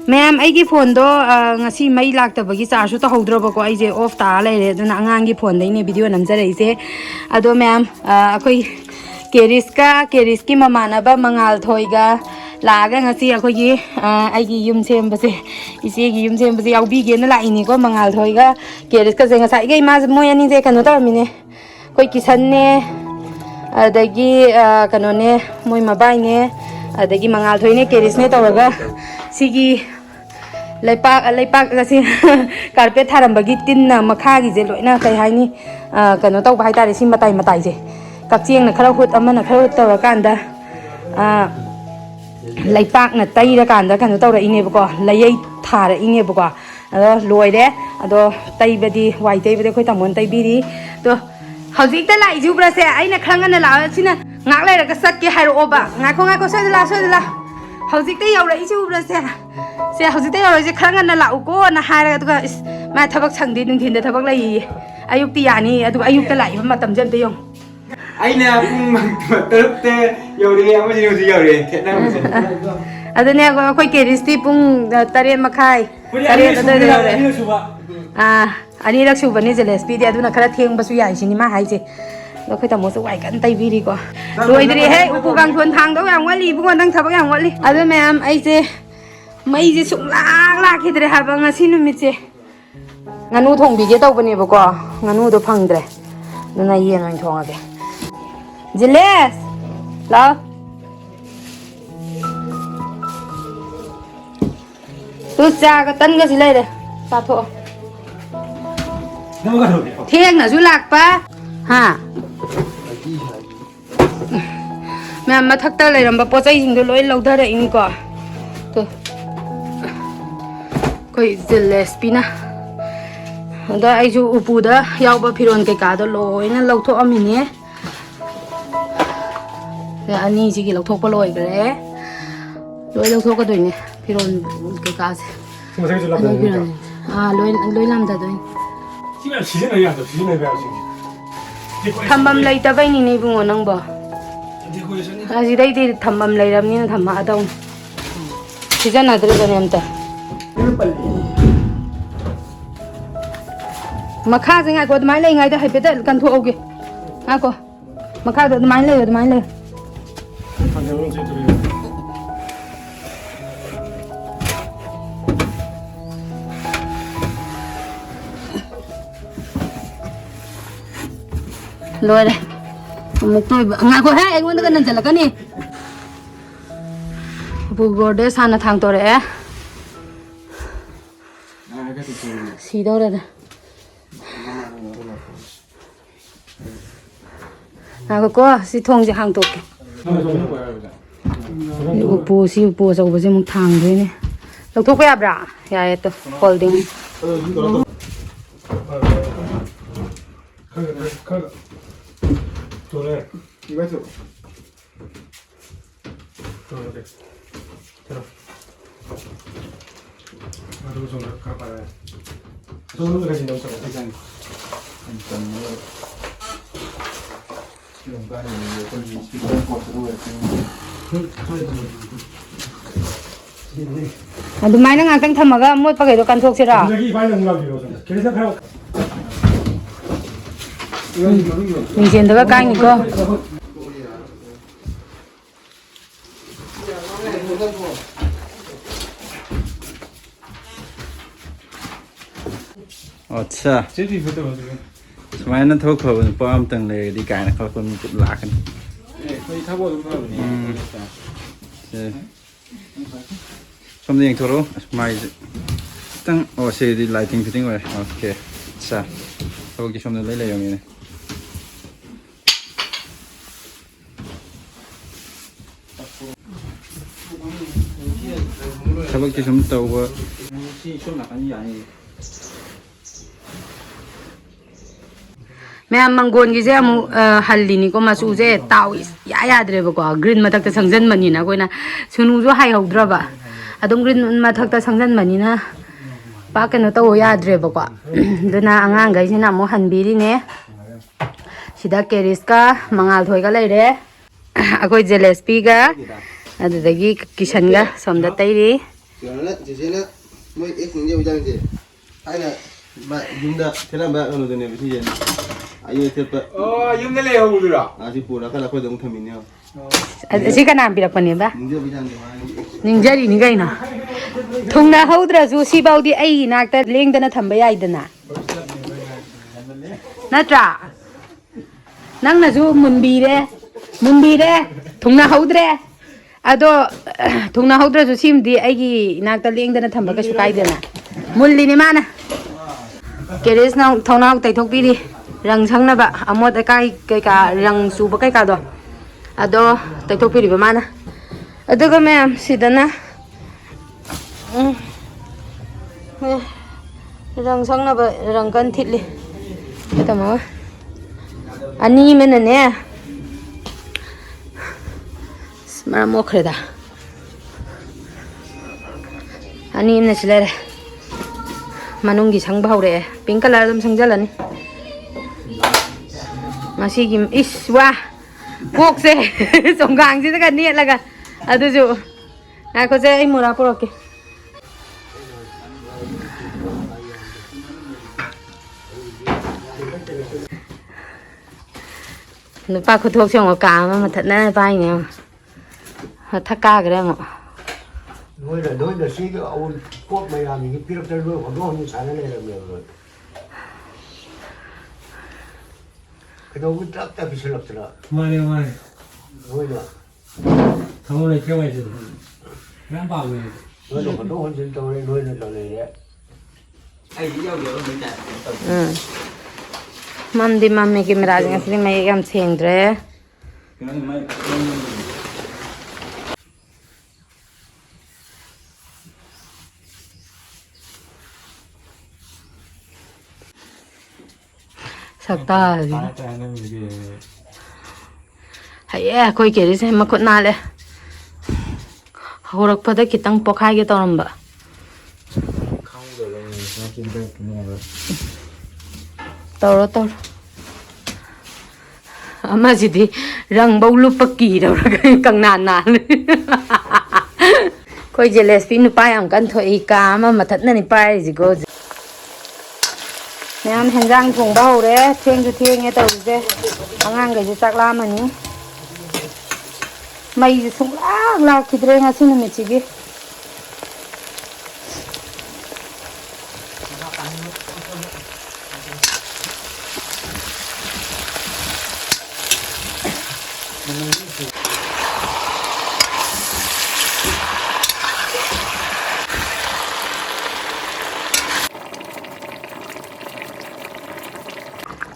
Ma'am आई phone दो मई लाक्तबगी charge तो हौद्रबको अइजे of ता लेरे अदुना आंगांगी फोन दैने वीडियो नमजरइसे अदो मैम अखोई केरिस की ममानबा मंगाल थोइगा लागा ngasi अखोगी आइगी युम सेमबसे इसेगी युम सेमबसे याउबीगेना लाइनिको मंगाल थोइगा केरिस का जे ngasi गे मा मोय अनि जे कनो तमिने कोई किसनने अदगी कनोने मोय मबाइने अदगी मंगाल थोइने केरिसने तौरगा सिगी लेपाक कारपेट थारंबगी तिन्ना मखागी जे लोइना कई हाइनी कनो तौबा हाइतारे सि मताई मताई जे कक्चेंगना खरा हुत अमना खरा हुत तौरा कांदा लेपाकना तैरा कांदा कनो तौरा इनेबको लयै थारा इनेबको अदो लोइरे अदो तैबदी वाइ तैबदी खोइ तमोन तैबिरी तो हौजिकता लाइजुब्रासे आइना खरंगना ला सिना ngak lairaga satke hairooba ngako soidala hौजिकता याउरइसे उब्रासे से हौजिकता याउरइसे खरंगना लाउको ना हाइरागा दुगा मा थबक संगदि नुंथिनदा थबक लई अयुक्ति यानी अदुगा अयुक्ता लाइबा मतम जमते यong aina pung terte yauri ama jini uji yauri khena muse adane koi keristi pung tare makhai tare tare ani rak suba ni jeles pi de aduna khara theng basu yai sini ma hai je lo khoi tamo su wai kan tai biri ko loi dri he upu gang thon thang do yang wali bu nang thabak yang wali adu ma'am ai je mai je sung la khidre ha ba ngasi numit je nganu thong bi ge taw bane ba ko nganu do phangdre nana yen nang thong age Jeles, la. Tu cha cái tân cái gì đây đây, ta thọ. Thiên là du lạc pa, ha. Mẹ mà thắc ta lại làm bao tay gì đó lối lâu thở đấy in quả. Tu, coi Jeles pina. Đó ai chú upu đó, yau ba phiron cái cá đó lối nó lâu thọ mình nhé. Ani chỉ lộc thóc lôi cái lôi lộc thóc cái đôi này phiron cái cá gì lôi làm thật đôi thầm bầm lấy ta vay này vùng ở nông bờ gì đây thì thầm bầm lấy làm như thầm hạ đông thì ra nào tới em ta mà khá gì ngay có máy lấy ngay ta hay biết đấy cần thua ok ngay có mà khá được máy lấy rồi đây một tôi ngã coi hết anh muốn cái này là cái gì bù gồ để san là thằng tôi đấy xí đâu đây có xí thong gì hàng tôi upu si upu sa upu si mong thangด้วยนี่เราทุกแบบละยายตัว holdingตัวเลยอีกไว้สุดตัวเลยเจ้ามาดูส่งข้าวไปตัวนู้นก็จะน้องส่งไปจังจังเลยที่ลงบ้านอยู่คนมีชีวิตกดด้วยดูไม้นั่งตั้งทำมาก็มุดไปเกี่ยวกันทุกสิ่งละมีเสียงตัวกันอีกก็อ๋อใช่สมัยนั้นทุกคนป้อมตึงเลยดีกันนะครับคนจุดหลักกันชมดีอย่างทุรู้สมัยตั้งโอ้เสียดีไลทิงฟิตติ้งไว้โอเคใช่เขาบอกชมดีเลยอย่างนี้เขาบอกชมตัวว่าที่ช่วงหลังอันนี้อย่างนี้मैम मंगोन की जे हल्दी को मसू जे ताउ या याद्रेबको green मथक Sanjan मनीना Koyna सुनु जो high हौद्रबा अदम green मथक Sanjan मनीना पा कनो तो याद्रेबको दुना अंगांग गाइसिना मो हनबिरिने सिदा केरिस का मंगाल थोइगा लेरे अखोय जेलेस्पी गा अदुदगी किशन गा समदा तैरी 그러나 제세나 뭐 액는 게 오장지 아니나 마 윤다 테라마 어느 전에 무슨 아예 테빠 윤달래 하고들아. 아직 보라 가라 거기 너무 탐이네요 Asi ka nam pirak pani ba? 문제 비장게 Ningjari ni gai na. Thungna haudra ju si baudi ai nakta lengdana thamba yaidana. Natra. Nangna ju munbire thungna haudre. Ado thungna haudra ju simdi aigi nakta lengdana thamba ka su kaidana. Mulli ni mana. Keres na thona tai thok piri rang changna ba amot kai kai ka rang su ba kai ka do. Ado tai thok piri ba mana. Aduga ma'am sidana rang sang na ba rang kan thitli ito mo ani mena ne mara mo khreda ani na silere manunggi sang bahore pink color dum sangjalani ngasi gi iswa bokse songgang si ta ni laga adu ju ako je ai mura poroke nupa khu thok chong ka ma that na bai ne thak ka gre mo nói là xí cái ông quốc mày làm những cái cái luôn còn nó như sáng này là nhiều rồi cái đâu cũng chắc ta bị sửa rồi 마네 마네. nói là 성원에 경험해 줘. 그냥 봐 왜. nói là còn nó hơn trên tôi nói là trò này đấy mandi mamme ki miraj ngasri mai yam chengdre sakta haye koi keri se makut na le horak pada kitang pokhai ge toramba toro tor ama jidi rang bau lu pakki ro kang nan nan koi jeles pi nu pa am kan thoi ka ma mathat na ni pai ji go Ma'am henjang thong ba ho re theng ju theng e tau je angang ge ju chak la ma ni mai ju sung la kidre nga sin me chi gi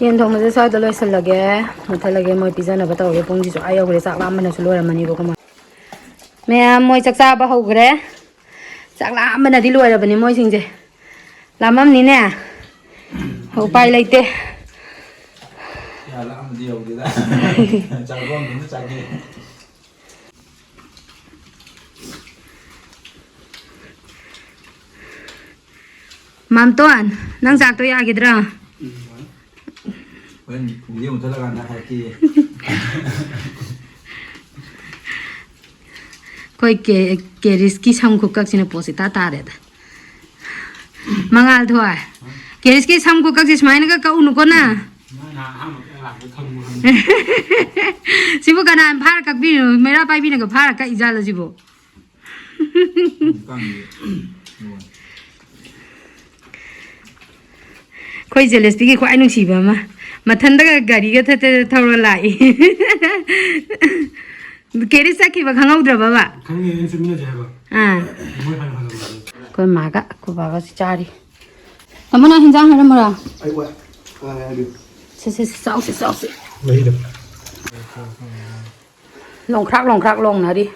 Yen thong ma sa da loi sal lage mutha lage moi pizza na bataw ge pongji so ayo gre sak lam na su loi ramani bo kama me moi chak cha ba ho gre sak lam na di loi ra bani moi sing je lamam ni ne ho pai lai te ya lam dio đi da chả con cũng chả gì mam toan nang sak to ya gidra when dia untuk lagan nak haki koi ke riski sam ko kak sine posita ta re da mangal thoi ke riski sam ko kak sis main ka unu ko na sibu kana phar kak bi mera pai bi na ka phar ka ijala sibu koi jeles pi ki khwai nu si ba ma mathan da gari ga thate thawra lai keri sa ki ba khangau dra ba ba 강의 연습이나 잘 봐. 뭘 하는 거야? koi ma ga ko ba ga si chari tamana hinjang ha mara ai quá được se sao 왜 이래? long khrak long na đi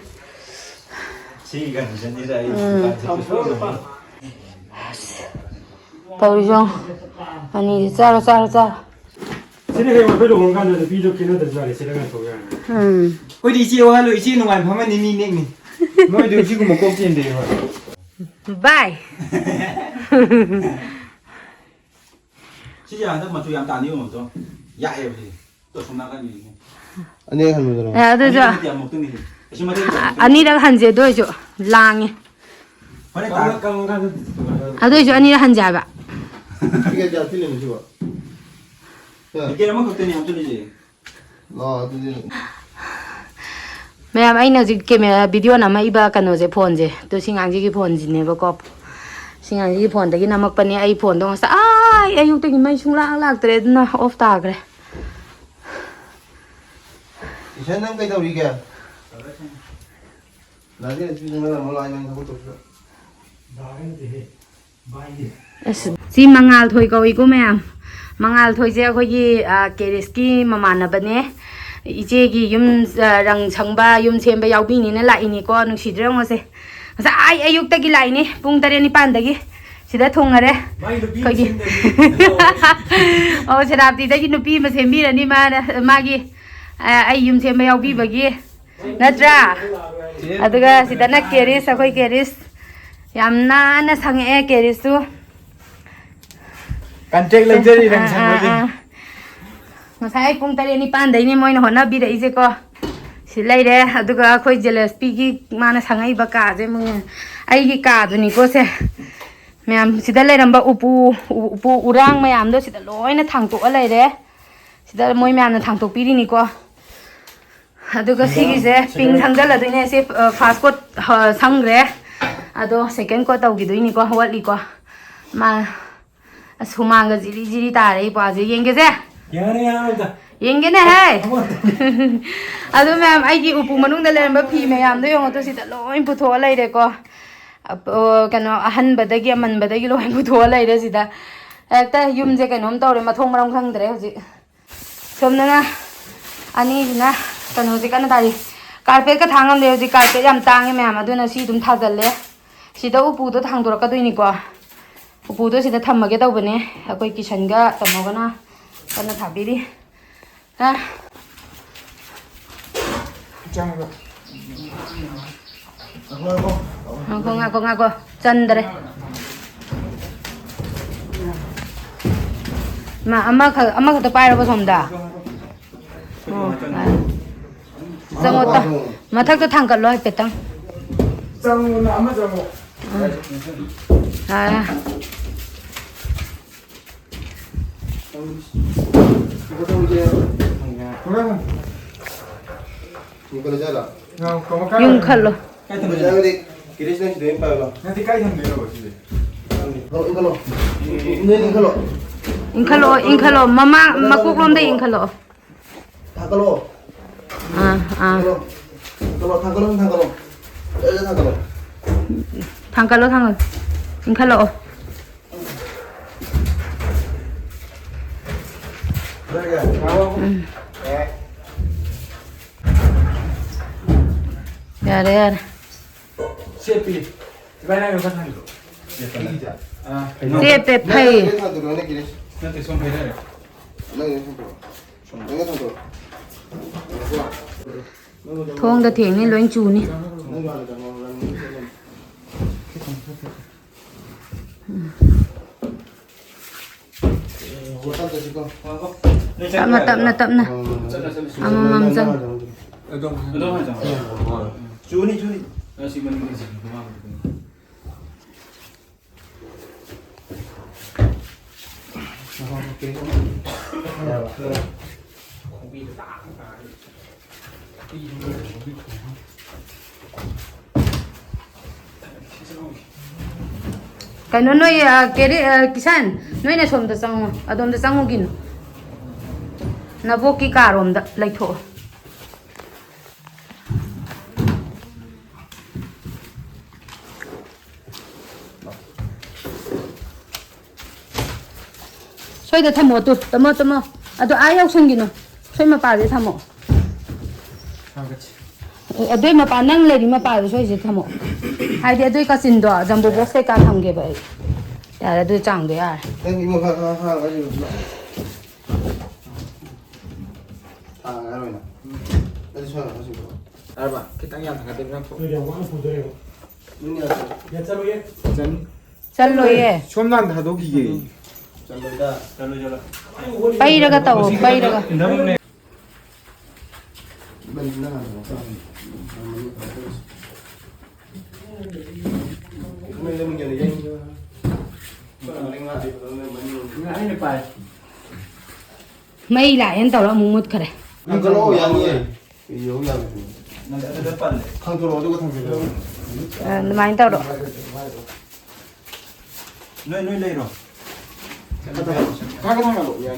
si gần chân đi đây tao đi xong anh ra 세례가 별로 공간에서 비좁긴 하던 자리 세례가 속에. ôi đi chiều ha lụi chi ngoài phá mình đi nè nói được chứ một công tiền để rồi bye chứ giờถ้ามาช่วยยามตานิ้วหมดตัวใหญ่เลยตัวสมนักกันอยู่ anh em hành rồi à tôi cho một tương đi chứ mà đây anh đi đang hành gì tôi cho lang 허리 딱. 아도이죠 아니라 한자가. 이게 잘 틀리는 거. 이게 얼마 걱정이 함줄이지. 어디 ma'am अगर हजिक camera video नम Kanoje phone से तो सिंगांजी की phone सिनेबको सिंगांजी की phone तक नमकपने आई phone दो अयुक्त की मई सुला लाक्तरे of ताग्रे इसे नम कई तौरी क्या लाजे इसमें ना मलाई में सब कुछ सी मंगाल थोई कौई को मैम मंगाल थोई से अखोगी केरिस की ममानबने इचेगी युम रंग छंगबा yum सेंबा याउबीनी लाइनीको नुसीद्रंगसे ngасai ayuktagi laini pung 8-9 sida thongare khoi o serapti dagi nupi ma sembirani magi ai yum semba yaubi bagi natra aduga sida na keris akoi keris yamna na sange keris tu contact luxury rang sang ngасai pung 8-9 dai ni moina hona bi dai je ko सिलाइरे अदुगा अखोई जेलेस्पी की माना संगाई बका जे मुंग आई की का दुनी को से मैम सिदा लेरंबा उपु उरांग मैम दो सिदा लोइना थांगतो लेरे सिदा मोय मैम ना थांगतो पिरिनी को अदुगा सिगी से पिंग थांगजल अदुने से फास्ट कोड संगरे अदो सेकंड कोड तौगी दुनी को हवली को मा असुमांगा जिरी जिरी तारे पाजे येंगे से यार येंगे है अदो मैम आई उपु मनुंग लेरंबा फी मैम दो योंग तो सिदा लोइन पुथो लेरे को कनो अहनबदगी अमनबदगी लोइन पुथो लेरे सिदा एकता युम जे कनोम तौरे मथोंग मरम खंगद्रे हजि सोमना अनि ना कनो जे कन तारी कारपेट का थांगम दे हजि कारपेट याम तांगे मैम अदुना सी दुम थाजल्ले सिदा उपु तो थांगदोरका दोइनी को उपु तो सिदा थम्मगे तौबने अकोई किचनगा तमोगना कन थाबिरी हाँ ngako chandre ma ama kha to pai ro somda sango ta mathak to thang ka loi petang sang na ama jango ha kurang 이거 잘라 yung khalo 이거 기레스는 되는 바요 nanti kai thang dero basi 이거 inkhalo mama makuk lom de inkhalo 타글로 타글로 thangkalo inkhalo yare sepi bana yo kan lo sepe phai nanti som pedare thong da theng ni loin chu ni tapna amam jang Ada haja. Juni si man ni si kuma. cái nó nuôi cái đấy kisan nuôi này xôm da sang adom da sang gin na vô ki cả rom da lại thổ xoay da tham tu tamo ado ai học sinh gino xoay mà pa de thamo adoi mà pa nang le di mà pa de xoay je thamo hai de adoi ka sin do jambo box ka tham ge bai ya adoi chang de ya 이거 하 가지고 알아요. 어디 쳐 가지고. 알바 kita yang thang dem ko Tôi đều quán phụ tôi đều. 눈이 Dạ sao vậy? jan chal lo ye somnan da do gi 잘한다. pai ra ga tao pai ra ga 맨날 Mình lên mình nhận được danh. Anh lại mình 아니 빨. May lại em tàu là mùng một khởi. nhưng có lỗ yang gì? Yếu yang. 난내 빨래. Thằng chỗ đó tôi có thằng gì đâu. Mà anh tàu đó. 너희 레이로. Khác cái thằng nào lộ vậy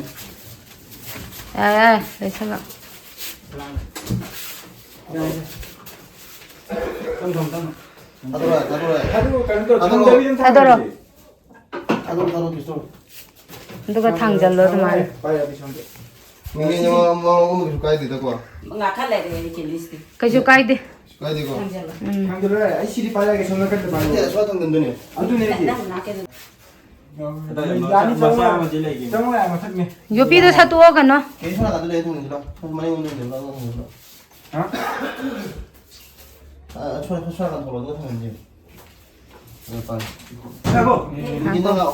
anh? Đấy sao ạ? Ta tôi rồi. Ta tôi kisah. 누가 당절로 좀 말. Mình nhưng mà ông mình cái gì đó qua. Nga khala de ke list. 그저 가이드. Cái gì qua. 한글에 아이시리 빨하게 생각할 때 많이. Thế là xoay thằng gần đây này. 안 되네. Na ke 마사마 딜레기. 정말 안 맞네. 요비도 사두어 가노. Cái xoay là cái đây thôi đâu. Không mấy ông đừng đâu không được. 어? À xoay là thằng đó thằng gì. Rồi phải. 하고. Nhìn nó ngạo.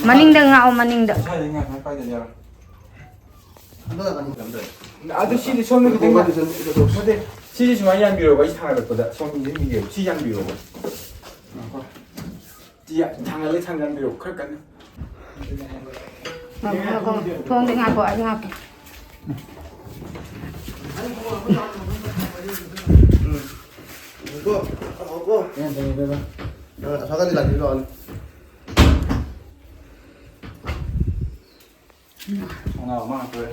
마닝다 ngạo 마닝다. 사이가 빨리 내려. Nó là thằng gì? 아저씨들 처음에 그때 Không 막 có được. 근데 시리즈 많이 안 비로가 이상할 거다. 처음에 이게 시장 비로가. 장을 장장 비로 그럴까? Phương định ngạc của anh ngạc. Cô. Cô. Sao cái đi làm gì rồi? 전화 얼마나 그래?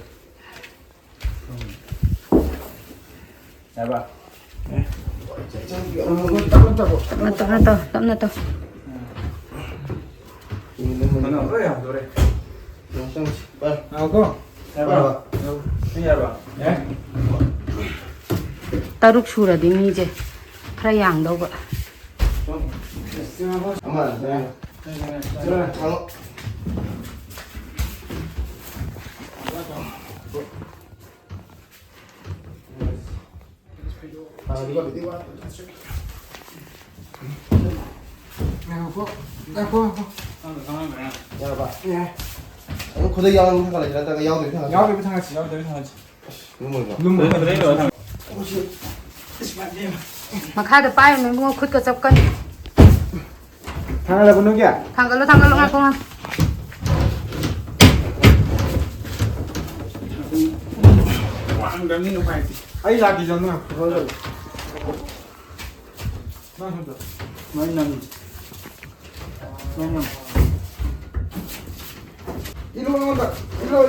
해봐. Tắm to. 전화 뭐야 노래? 하고 해봐. 해봐. 예? Taruk sura di mi je. Khara yang đâu vậy? Amma. Thằng. À đi qua đi qua. 하고 Ya ba. Anh có thấy dao không? Thằng này là cái dao đấy thằng. 야외 부탁하지. Đúng rồi. 눈물 레이로. Mà khai được bay mình mua khuyết cơ dọc cân. 당하려고 놓은 게 Thằng cái lo ngạc không ăn. 아이 라기잖아. 많이 남지. Ilu nggak? Ilu.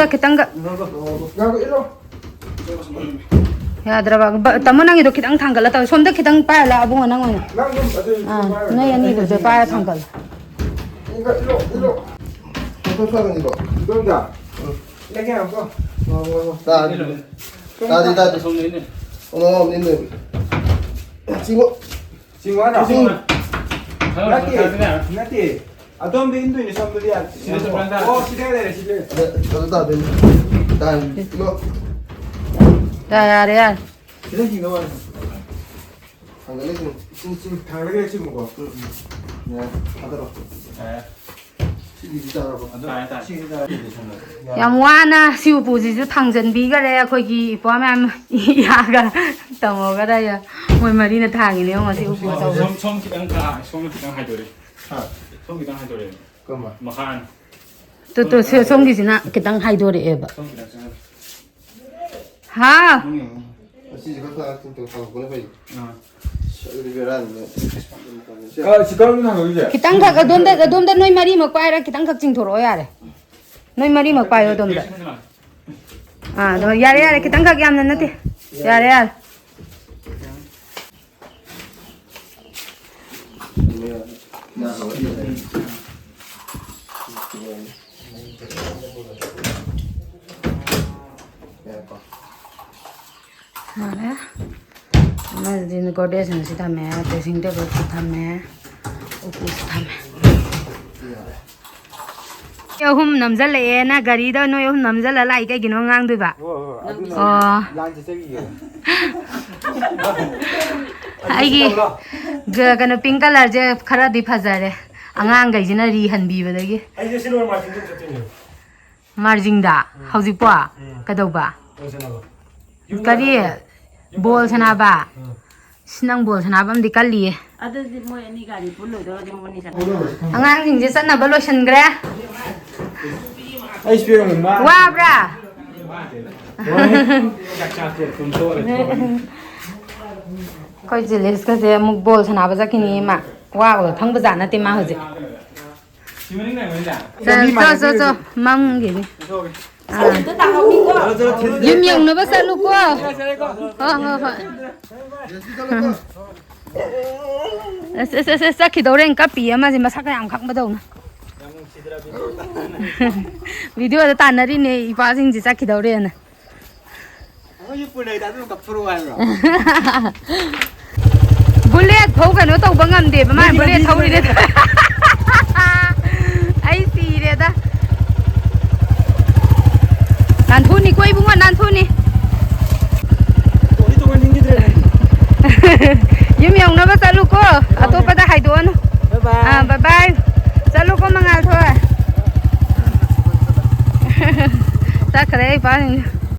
Kita enggak. 가고 일로. Ya draba. Tamu nang itu kita tanggal atau sonda kita pay lah abung nang mana. 랑좀 Ah, na yan itu de pay tanggal. 이거 일로. Không sao cái gì đâu. 그런다. 이렇게 하고. Ta đi. 손 내네. Nó nên được. Chính 지금 하나. 지금. 나티. 아동도 인도인이 선물이야. 시대가 시대. Ta đến. Ta ilu. Ya. 기다리기 너무 Thằng cái này 지금 당근에 지금 먹어. nè, ăn được rồi. Đi ra rồi. Yang wana siu pu ji ju thang jan bi ga le khoi gi pa mam ya ga tamo ga da ya moi mari na thang ni ngo siu pu tau ga 솜 기당 하이도래. 솜 기당 하이도래. Cơ mà. 마칸. to se song gi na kitang hai do re e ba 솜 기당. ha Chỉ có thằng tôi thằng cũng phải. Sợ đi về ra nữa. 지금 하고 이제. kitang ka dom da noi mari ma pai ra kitang ka ching thoro ya re noi mari ma pai dom da ah do ya re kitang ka yam na na te ya re Nhà rồi đi đây. Mana? Mas din ko des na sita me, dressing table sita me, upu sita me. Yo hum namjal le na gari da no yo hum namjal la lai kai gino ngang dui ba. 란지 저기. Aigi ga kana pink color je khara di phajare. Angang gai jina ri han bi ba dagi. 아이제 신호를 맞춘 적 같더니. Marjing da, hauji pa, kadau ba. 어디서 나가? Kari bol sana ba. Nang bol sanabam di kali ya. Ada di mo ini kali puluh dolar di mo ni sana. Angang sing jesa na balosan gre. Ay, espera mo ma. Wa bra. Koi jilis ka se muk bol sanaba zakini ma. Wa wa thang baza na te ma hoje. So mang gini. Yum yang na basa lu ko. Sa khidoren ka pi ama ji masak yam khak badau na. Video da tanari ne ipa sing ji sa khidoren na. Bullet thau ka no tau bangam de ma bullet thau ri de. Ai si re da. Nan thu ni koi bunga nan thu ni. Yum yang na ba sa lu ko. Ato pa da hai do no. Bye bye. Bye bye. Sa lu ko mangal thôi. Ta kare pa.